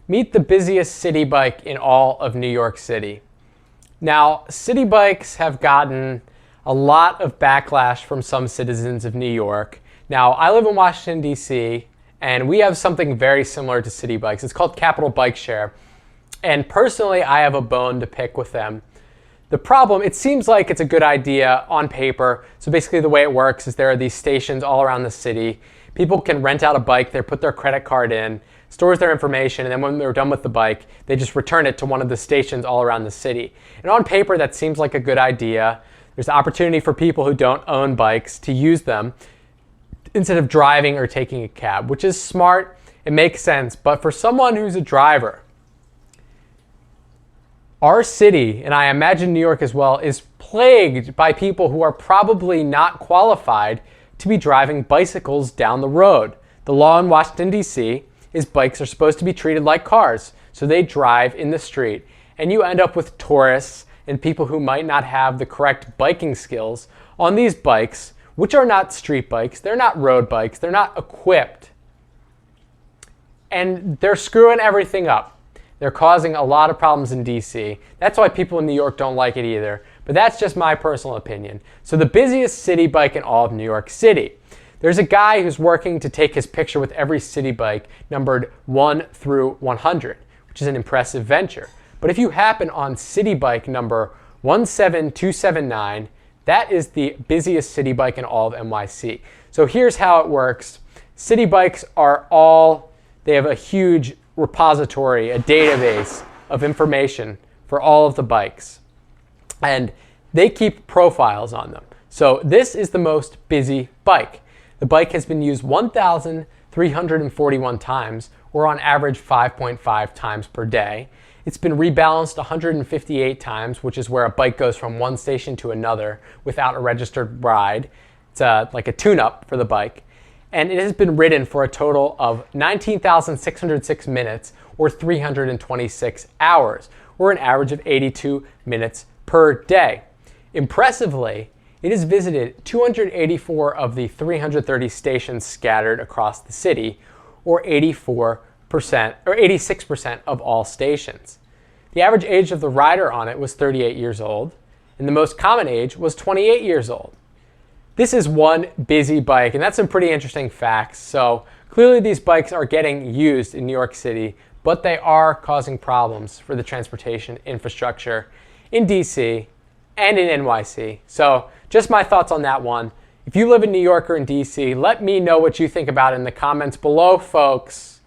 Meet the busiest city bike in all of New York City. Now, city bikes have gotten a lot of backlash from some citizens of New York. Now, I live in Washington, D.C., and we have something very similar to city bikes. It's called Capital Bike Share. And personally, I have a bone to pick with them. The problem, it seems like it's a good idea on paper. So basically the way it works is there are these stations all around the city. People can rent out a bike, they put their credit card in, stores their information, and then when they're done with the bike, they just return it to one of the stations all around the city. And on paper, that seems like a good idea. There's opportunity for people who don't own bikes to use them instead of driving or taking a cab, which is smart. It makes sense. But for someone who's a driver, our city, and I imagine New York as well, is plagued by people who are probably not qualified to be driving bicycles down the road. The law in Washington, D.C. is bikes are supposed to be treated like cars, so they drive in the street. And you end up with tourists and people who might not have the correct biking skills on these bikes, which are not street bikes, they're not road bikes, they're not equipped. And they're screwing everything up. They're causing a lot of problems in DC. That's why people in New York don't like it either. But that's just my personal opinion. So the busiest city bike in all of New York City. There's a guy who's working to take his picture with every city bike numbered 1 through 100, which is an impressive venture. But if you happen on city bike number 17279, that is the busiest city bike in all of NYC. So here's how it works. City bikes they have a huge repository, a database of information for all of the bikes. And they keep profiles on them. So this is the most busy bike. The bike has been used 1,341 times, or on average 5.5 times per day. It's been rebalanced 158 times, which is where a bike goes from one station to another without a registered ride. It's like a tune-up for the bike. And it has been ridden for a total of 19,606 minutes, or 326 hours, or an average of 82 minutes per day. Impressively, it has visited 284 of the 330 stations scattered across the city, or 86% of all stations. The average age of the rider on it was 38 years old, and the most common age was 28 years old. This is one busy bike, and that's some pretty interesting facts. So clearly these bikes are getting used in New York City, but they are causing problems for the transportation infrastructure in DC and in NYC. So just my thoughts on that one. If you live in New York or in DC, let me know what you think about it in the comments below, folks.